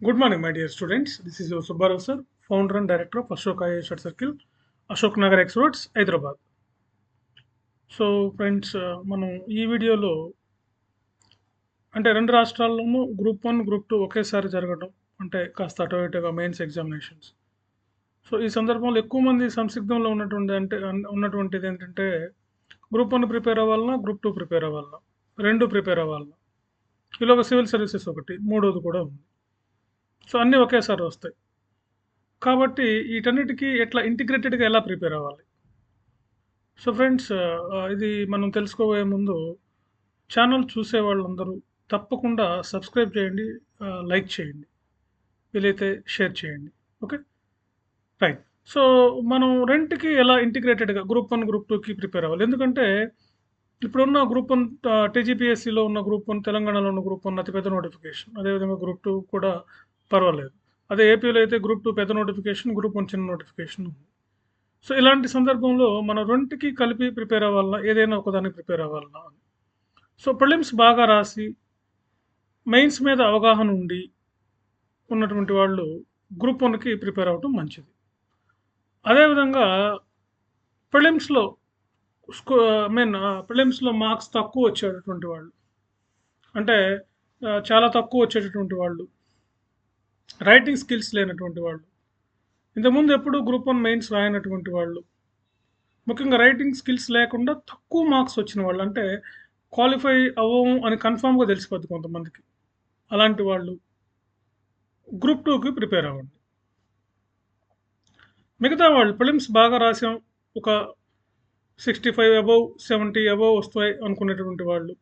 Good morning, my dear students. This is your Subbarao sir, founder and director of Ashok IAS Circle, Ashok Nagar X Roads, Hyderabad. So friends మనం ఈ వీడియోలో అంటే రెండు రాష్ట్రాల్లోనూ group 1, group 2 ఒకేసారి జరగడం అంటే కాస్త అటు ఇటుగా మెయిన్స్ ఎగ్జామినేషన్స్. సో ఈ సందర్భంలో ఎక్కువ మంది సంసిగ్ధంలో ఉన్నటువంటిది ఏంటంటే గ్రూప్ 1 ప్రిపేర్ అవ్వాలన్నా, గ్రూప్ 2 ప్రిపేర్ అవ్వాలన్నా, 2 ప్రిపేర్ అవ్వాలన్నా. ఈలోగా సివిల్ సర్వీసెస్ ఒకటి, మూడోది కూడా ఉంది. సో అన్నీ ఒకేసారి వస్తాయి. కాబట్టి వీటన్నిటికి ఎట్లా ఇంటిగ్రేటెడ్‌గా ఎలా ప్రిపేర్ అవ్వాలి? సో ఫ్రెండ్స్ ఇది మనం తెలుసుకోబోయే ముందు ఛానల్ చూసే వాళ్ళందరూ తప్పకుండా సబ్స్క్రైబ్ చేయండి, లైక్ చేయండి, వీలైతే షేర్ చేయండి. ఓకే. రైట్. సో మనం రెంట్‌కి ఎలా ఇంటిగ్రేటెడ్‌గా గ్రూప్ 1, గ్రూప్ 2కి ప్రిపేర్ అవ్వాలి. ఎందుకంటే ఇప్పుడున్న గ్రూప్ 1 టీజీపీఎస్సీలో ఉన్న గ్రూప్ 1, తెలంగాణలో ఉన్న గ్రూప్ 1 అతిపెద్ద నోటిఫికేషన్. అదేవిధంగా గ్రూప్ 2 కూడా పర్వాలేదు. అదే ఏపీలో అయితే గ్రూప్ 2 పెద్ద నోటిఫికేషన్, గ్రూప్ 1 చిన్న నోటిఫికేషన్ ఉంది. సో ఇలాంటి సందర్భంలో మనం రెంట్‌కి కలిపి ప్రిపేర్ అవ్వాలన్నా, ఏదైనా ఒకదానికి ప్రిపేర్ అవ్వాలన్నా అని. సో ప్రిలిమ్స్ బాగా రాసి, మెయిన్స్ మీద అవగాహన ఉండి ఉన్నటువంటి వాళ్ళు గ్రూప్ 1కి ప్రిపేర్ అవ్వటం మంచిది. అదేవిధంగా ప్రిలిమ్స్‌లో ప్రిలిమ్స్‌లో మార్క్స్ తక్కువ వచ్చేటటువంటి వాళ్ళు, అంటే చాలా తక్కువ వచ్చేటటువంటి వాళ్ళు, రైటింగ్ స్కిల్స్ లేనటువంటి వాళ్ళు, ఇంతకుముందు ఎప్పుడూ గ్రూప్ 1 మెయిన్స్ రాయనటువంటి వాళ్ళు, ముఖ్యంగా రైటింగ్ స్కిల్స్ లేకుండా తక్కువ మార్క్స్ వచ్చిన వాళ్ళు, అంటే క్వాలిఫై అవ్వము అని కన్ఫర్మ్‌గా తెలిసిపోద్ది కొంతమందికి. అలాంటి వాళ్ళు గ్రూప్ 2కి ప్రిపేర్ అవ్వండి. మిగతా వాళ్ళు ప్రిలిమ్స్ బాగా రాసాం, ఒక 65 అబోవ్, 70 అబోవ్ వస్తాయి అనుకునేటువంటి వాళ్ళు,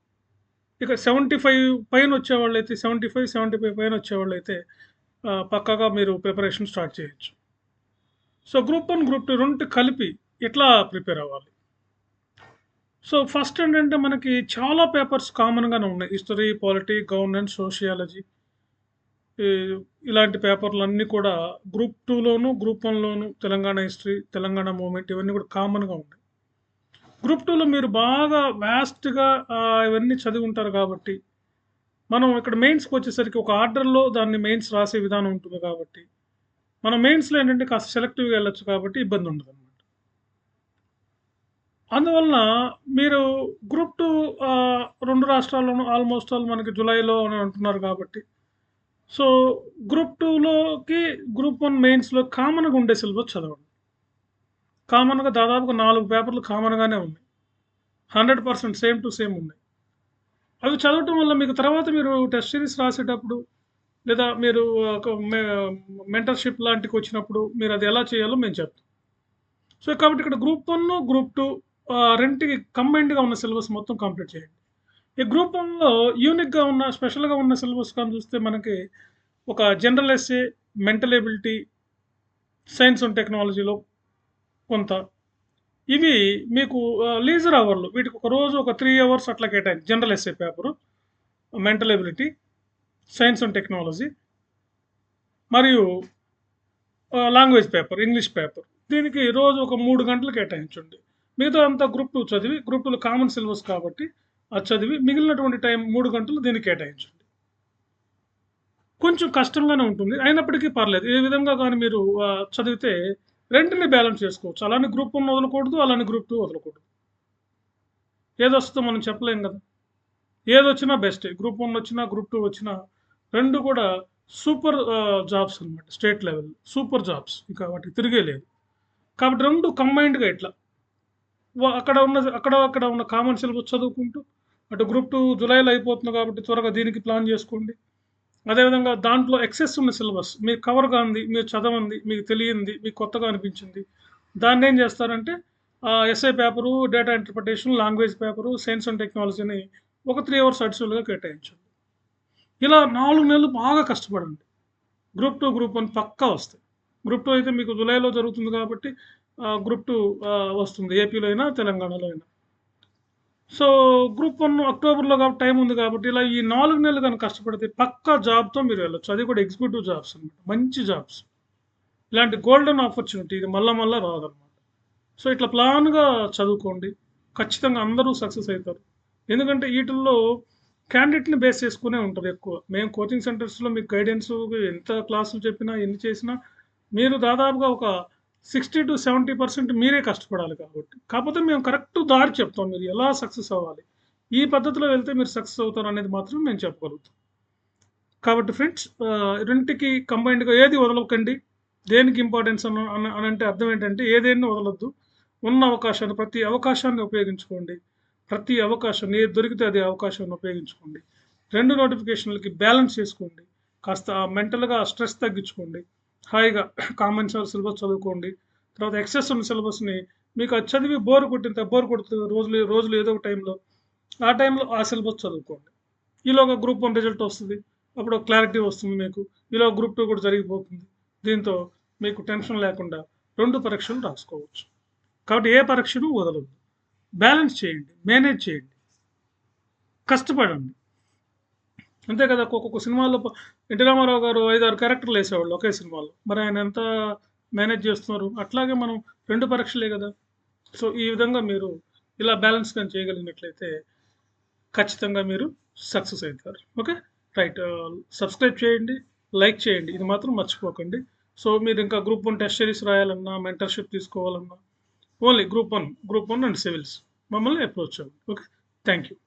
ఇక 75 పైన వచ్చేవాళ్ళైతే 75, 75 పైన వచ్చేవాళ్ళైతే పక్కాగా మీరు ప్రిపరేషన్ స్టార్ట్ చేయొచ్చు. సో గ్రూప్ 1, గ్రూప్ 2 రెండు కలిపి ఎట్లా ప్రిపేర్ అవ్వాలి? సో ఫస్ట్ ఏంటంటే మనకి చాలా పేపర్స్ కామన్‌గానే ఉన్నాయి. హిస్టరీ, పాలిటీ, గవర్నెన్స్, సోషియాలజీ, ఈ ఇలాంటి పేపర్‌లన్నీ కూడా గ్రూప్ 2లోను, గ్రూప్ 1లోను తెలంగాణ హిస్టరీ, తెలంగాణ మూవ్‌మెంట్ ఇవన్నీ కూడా కామన్‌గా ఉంటాయి. గ్రూప్ 2లో మీరు బాగా వాస్ట్‌గా ఇవన్నీ చదివి ఉంటారు కాబట్టి, మనం ఇక్కడ మెయిన్స్‌కొచ్చేసరికి ఒక ఆర్డర్‌లో దాన్ని మెయిన్స్ రాసే విధానం ఉంటుంది కాబట్టి, మనం మెయిన్స్‌లో ఏంటంటే కాస్త సెలెక్టివ్‌గా వెళ్ళొచ్చు కాబట్టి ఇబ్బంది ఉండదనమాట. అందువలన మీరు గ్రూప్ 2 2 రాష్ట్రాల్లోనూ ఆల్‌మోస్ట్ ఆల్ మనకి జులైలో అని అంటున్నారు కాబట్టి, సో గ్రూప్ 2లోకి గ్రూప్ 1 మెయిన్స్‌లో కామన్‌గా ఉండే సిలబస్ చదవండి. కామన్‌గా దాదాపుగా 4 పేపర్‌లు కామన్‌గానే ఉన్నాయి. 100% సేమ్ టు సేమ్ ఉన్నాయి. అవి చదవటం వల్ల మీకు తర్వాత మీరు టెస్ట్ సిరీస్ రాసేటప్పుడు, లేదా మీరు ఒక మెంటర్‌షిప్ లాంటికొచ్చినప్పుడు మీరు అది ఎలా చేయాలో మేము చెప్తాం. సో కాబట్టి ఇక్కడ గ్రూప్ 1, గ్రూప్ 2 రెంటికి కంబైన్డ్‌గా ఉన్న సిలబస్ మొత్తం కంప్లీట్ చేయండి. ఈ గ్రూప్ 1లో యూనిక్‌గా ఉన్న, స్పెషల్‌గా ఉన్న సిలబస్ కానీ చూస్తే మనకి ఒక general essay, mental ability, science and టెక్నాలజీలో కొంత, ఇవి మీకు లీజర్ అవర్‌లు వీటికి ఒక రోజు ఒక 3 అవర్స్ అట్లా కేటాయించి general essay paper, mental ability, science and technology మరియు లాంగ్వేజ్ పేపర్, ఇంగ్లీష్ పేపర్. దీనికి రోజు ఒక 3 గంటలు కేటాయించండి. మిగతా అంతా గ్రూప్ 2 చదివి, గ్రూప్ 2లో కామన్ సిలబస్ కాబట్టి అది చదివి మిగిలినటువంటి టైం 3 గంటలు దీనికి కేటాయించండి. కొంచెం కష్టంగానే ఉంటుంది. అయినప్పటికీ పర్లేదు. ఏ విధంగా గాని మీరు చదివితే రెంటిని బ్యాలెన్స్ చేసుకోవచ్చు. అలానే గ్రూప్ 1 వదలకూడదు. అలానే గ్రూప్ 2 వదలకూడదు. ఏదొస్తుందో మనం చెప్పలేం గదా! ఏదొచ్చినా బెస్టే. గ్రూప్ 1 వచ్చినా, గ్రూప్ 2 వచ్చినా 2 కూడా సూపర్ జాబ్స్ అన్నమాట. State level super jobs. ఇంకా వాటికి తిరిగే లేదు. కాబట్టి 2 కంబైన్డ్‌గా ఇట్లా అక్కడ ఉన్న కామన్ సిలబస్ చదువుకుంటూ, అటు గ్రూప్ 2 జులైలో అయిపోతుంది కాబట్టి త్వరగా దీనికి ప్లాన్ జేసుకోండి. అదేవిధంగా దాంట్లో ఎక్సెస్ ఉన్న సిలబస్ మీకు కవర్ కానిది, మీరు చదవంది, మీకు తెలియంది, మీకు కొత్తగా అనిపించింది. దాన్నేం చేస్తారంటే SI paper, data interpretation, language paper, science and టెక్నాలజీని ఒక 3 అవర్స్ అడిషనల్‌గా కేటాయించండి. ఇలా 4 నెలలు బాగా కష్టపడండి. గ్రూప్ 2, గ్రూప్ 1 పక్కా వస్తాయి. గ్రూప్ 2 అయితే మీకు జులైలో జరుగుతుంది కాబట్టి గ్రూప్ 2 వస్తుంది. ఏపీలో అయినా, తెలంగాణలో అయినా. సో, గ్రూప్ 1 అక్టోబర్‌లో కాబట్టి టైం ఉంది కాబట్టి, ఇలా ఈ 4 నెలలు గాని కష్టపడితే పక్కా జాబ్‌తో మీరు వెళ్ళొచ్చు. అది కూడా ఎగ్జిక్యూటివ్ జాబ్స్ అన్నమాట. మంచి జాబ్స్. ఇలాంటి గోల్డెన్ ఆపర్చునిటీ ఇది మళ్ళా మళ్ళా రాదన్నమాట. సో, ఇట్లా ప్లాన్‌గా చదువుకోండి. ఖచ్చితంగా అందరూ సక్సెస్ అయితారు. ఎందుకంటే ఈటిల్లో క్యాండిడేట్‌ని బేస్ చేసుకునే ఉంటది ఎక్కువ. మేము కోచింగ్ సెంటర్స్‌లో మీకు గైడెన్స్ ఎంత క్లాసులు చెప్పినా, ఎన్ని చేసినా మీరు దాదాపుగా ఒక 60-70% మీరే కష్టపడాలి కాబట్టి. కాపోతే మేము కరెక్ట్ దారి చెప్తాం. మీరు ఎలా సక్సెస్ అవ్వాలి. ఈ పద్ధతిలో వెళ్తే మీరు సక్సెస్ అవుతారనేది మాత్రం మేము చెప్పగలుగుతాం. కాబట్టి ఫ్రెండ్స్ రెండిటికి కంబైన్డ్‌గా ఏది వదలకండి. దేనికి ఇంపార్టెన్స్ అనంటే అర్థం ఏంటంటే ఏదేన్ని వదలొద్దు. ఉన్న అవకాశాన్ని ప్రతి అవకాశాన్ని ఉపయోగించుకోండి. ప్రతి అవకాశం ఏది దొరికితే అది అవకాశాన్ని ఉపయోగించుకోండి. 2 నోటిఫికేషన్‌లకి బ్యాలెన్స్ చేసుకోండి. కాస్త మెంటల్‌గా స్ట్రెస్ తగ్గించుకోండి. హాయిగా కామన్ సిలబస్ చదువుకోండి. తర్వాత ఎక్సెస్ ఉన్న సిలబస్‌ని మీకు అది చదివి బోర్ కొడుతుంది రోజులు రోజులు ఏదో ఒక టైంలో. ఆ టైంలో ఆ సిలబస్ చదువుకోండి. ఈలోగా గ్రూప్ 1 రిజల్ట్ వస్తది. అప్పుడు ఒక క్లారిటీ వస్తుంది మీకు. ఈలోగా గ్రూప్ 2 కూడా జరిగిపోతుంది. దీంతో మీకు టెన్షన్ లేకుండా 2 పరీక్షలు రాసుకోవచ్చు. కాబట్టి ఏ పరీక్షను వదలొద్దు. బ్యాలెన్స్ చేయండి. మేనేజ్ చేయండి. కష్టపడండి. అంతే కదా! ఒక్కొక్క సినిమాలో 'ఎన్టీ రామారావు' గారు 5, 6 క్యారెక్టర్‌లు ఏసేవాళ్ళు ఒకే సినిమాలో. మరి ఆయన ఎంత మేనేజ్ చేస్తున్నారు? అట్లాగే మనం 2 పరీక్షలే గదా! సో, ఈ విధంగా మీరు ఇలా బ్యాలెన్స్ గాని చేయగలిగినట్లయితే ఖచ్చితంగా మీరు సక్సెస్ అయితారు. ఓకే. రైట్. సబ్స్క్రైబ్ చేయండి. లైక్ చేయండి. ఇది మాత్రం మర్చిపోకండి. సో, మీరు ఇంకా గ్రూప్ 1 టెస్ట్ సిరీస్ రాయాలన్నా, మెంటర్‌షిప్ తీసుకోవాలన్నా ఓన్లీ గ్రూప్ 1 అండ్ సివిల్స్ మమ్మల్ని అప్రోచ్ అవ్వండి. ఓకే. Thank you.